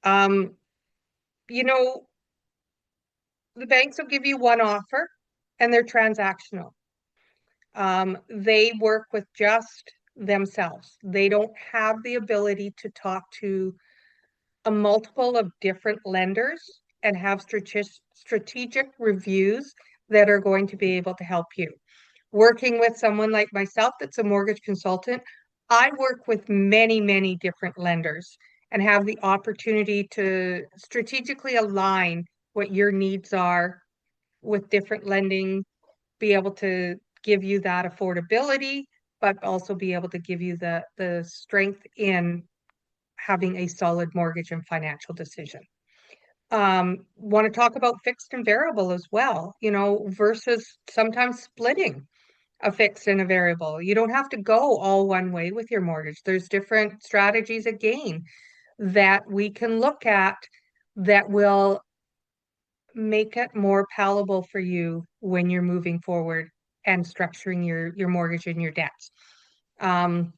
Um, you know, the banks will give you one offer and they're transactional. They work with just themselves. They don't have the ability to talk to a multiple of different lenders and have strategic reviews that are going to be able to help you. Working with someone like myself that's a mortgage consultant, I work with many, many different lenders and have the opportunity to strategically align what your needs are with different lending, be able to give you that affordability, but also be able to give you the strength in having a solid mortgage and financial decision. Want to talk about fixed and variable as well, versus sometimes splitting a fixed and a variable. You don't have to go all one way with your mortgage. There's different strategies again that we can look at that will make it more palatable for you when you're moving forward and structuring your mortgage and your debts. Um,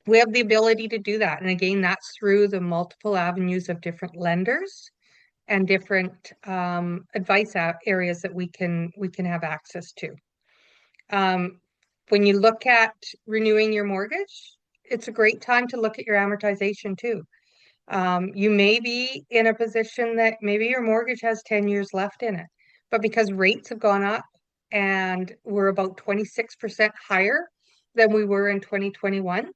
we have the ability to do that. And again, that's through the multiple avenues of different lenders and different advice areas that we can have access to. Um, when you look at renewing your mortgage, it's a great time to look at your amortization too. You may be in a position that maybe your mortgage has 10 years left in it, but because rates have gone up and we're about 26% higher than we were in 2021,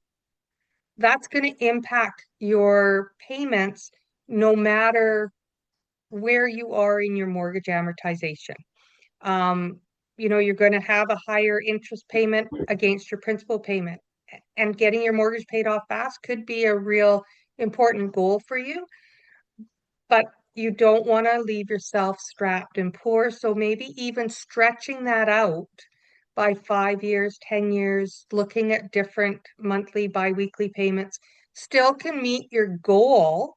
that's going to impact your payments no matter where you are in your mortgage amortization. Um, you're going to have a higher interest payment against your principal payment, and getting your mortgage paid off fast could be a real important goal for you, but you don't want to leave yourself strapped and poor. So maybe even stretching that out by 5 years, 10 years, looking at different monthly, biweekly payments still can meet your goal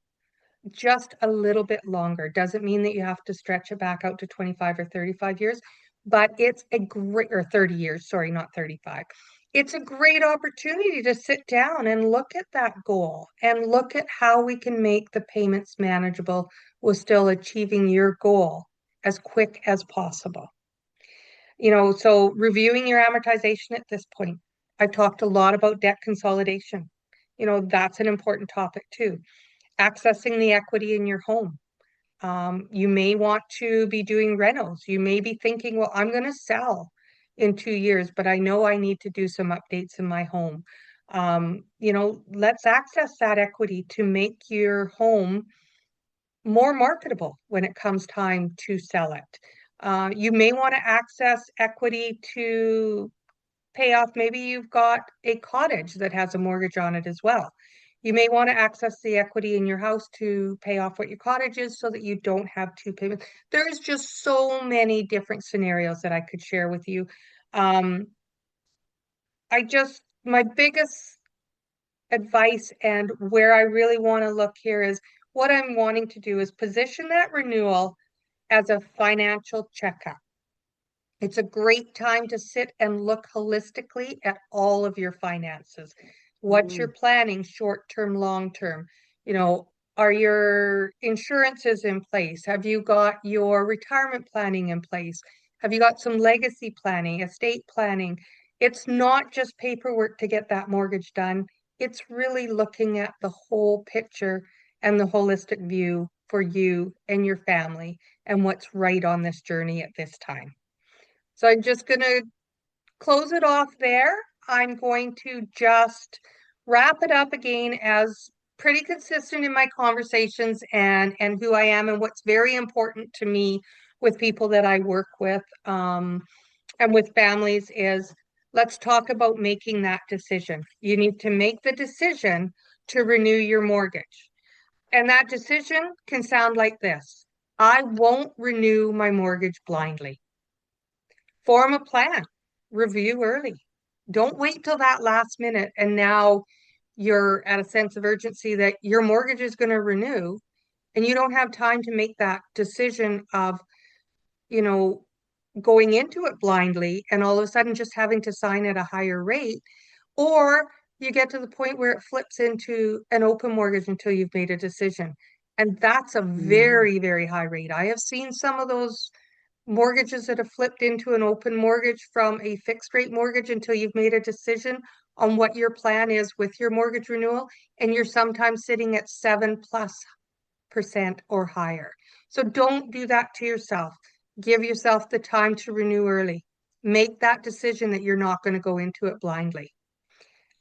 just a little bit longer. Doesn't mean that you have to stretch it back out to 25 or 35 years, but it's a great, or 30 years, sorry, not 35. It's a great opportunity to sit down and look at that goal and look at how we can make the payments manageable while still achieving your goal as quick as possible. So reviewing your amortization at this point, I've talked a lot about debt consolidation. That's an important topic too. Accessing the equity in your home. You may want to be doing rentals. You may be thinking, well, I'm going to sell in 2 years, but I know I need to do some updates in my home. Let's access that equity to make your home more marketable when it comes time to sell it. You may want to access equity to pay off. Maybe you've got a cottage that has a mortgage on it as well. You may want to access the equity in your house to pay off what your cottage is so that you don't have two payments. There's just so many different scenarios that I could share with you. Um, my biggest advice and where I really want to look here is what I'm wanting to do is position that renewal as a financial checkup. It's a great time to sit and look holistically at all of your finances. What you're Mm, planning, short term, long term. Are your insurances in place? Have you got your retirement planning in place? Have you got some legacy planning, estate planning? It's not just paperwork to get that mortgage done. It's really looking at the whole picture and the holistic view for you and your family and what's right on this journey at this time. So I'm just going to close it off there. I'm going to just wrap it up again as pretty consistent in my conversations and who I am and what's very important to me with people that I work with and with families is let's talk about making that decision. You need to make the decision to renew your mortgage. And that decision can sound like this. I won't renew my mortgage blindly. Form a plan, review early. Don't wait till that last minute and now you're at a sense of urgency that your mortgage is going to renew and you don't have time to make that decision of, you know, going into it blindly and all of a sudden just having to sign at a higher rate, or you get to the point where it flips into an open mortgage until you've made a decision. And that's a Mm. very, very high rate. I have seen some of those mortgages that have flipped into an open mortgage from a fixed rate mortgage until you've made a decision on what your plan is with your mortgage renewal. And you're sometimes sitting at 7+% or higher. So don't do that to yourself. Give yourself the time to renew early. Make that decision that you're not going to go into it blindly.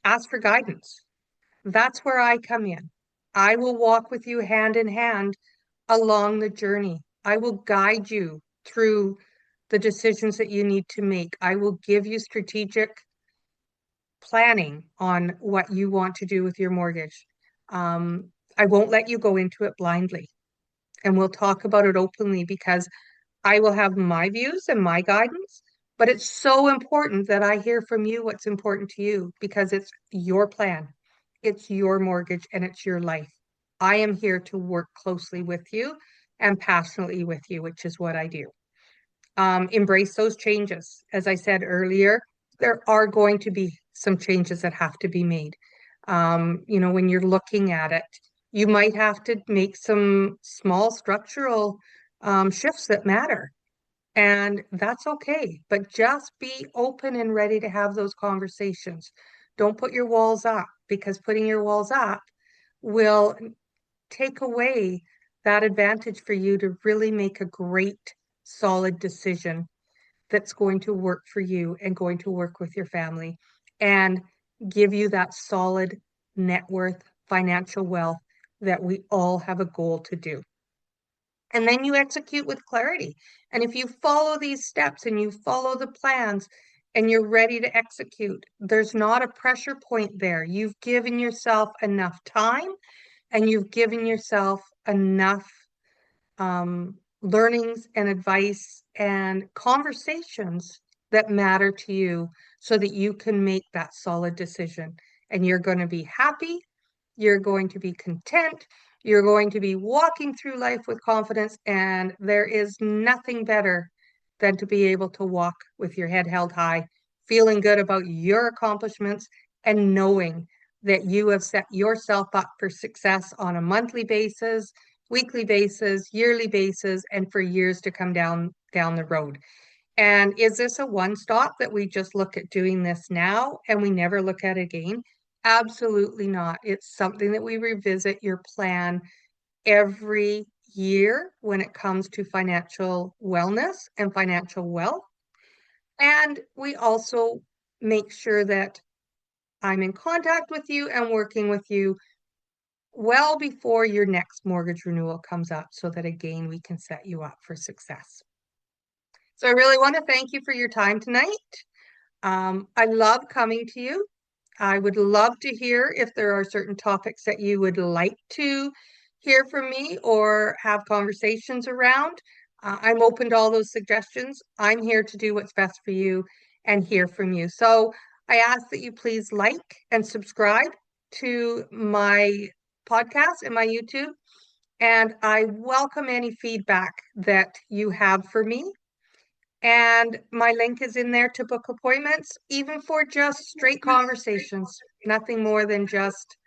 Ask for guidance. That's where I come in. I will walk with you hand in hand along the journey. I will guide you through the decisions that you need to make. I will give you strategic planning on what you want to do with your mortgage. I won't let you go into it blindly, and we'll talk about it openly because I will have my views and my guidance, but it's so important that I hear from you what's important to you because it's your plan, it's your mortgage, and it's your life. I am here to work closely with you and passionately with you, which is what I do. Embrace those changes. As I said earlier, there are going to be some changes that have to be made. When you're looking at it, you might have to make some small structural shifts that matter. And that's okay. But just be open and ready to have those conversations. Don't put your walls up because putting your walls up will take away that advantage for you to really make a great, solid decision that's going to work for you and going to work with your family and give you that solid net worth, financial wealth that we all have a goal to do. And then you execute with clarity. And if you follow these steps and you follow the plans and you're ready to execute, there's not a pressure point there. You've given yourself enough time and you've given yourself enough learnings and advice and conversations that matter to you so that you can make that solid decision. And you're going to be happy, you're going to be content, you're going to be walking through life with confidence, and there is nothing better than to be able to walk with your head held high, feeling good about your accomplishments and knowing that you have set yourself up for success on a monthly basis, weekly basis, yearly basis, and for years to come down the road. And is this a one stop that we just look at doing this now and we never look at it again? Absolutely not. It's something that we revisit your plan every year when it comes to financial wellness and financial wealth. And we also make sure that I'm in contact with you and working with you well before your next mortgage renewal comes up so that again we can set you up for success. So I really want to thank you for your time tonight. I love coming to you. I would love to hear if there are certain topics that you would like to hear from me or have conversations around. I'm open to all those suggestions. I'm here to do what's best for you and hear from you. So I ask that you please like and subscribe to my podcast and my YouTube. And I welcome any feedback that you have for me. And my link is in there to book appointments, even for just straight conversations, nothing more than just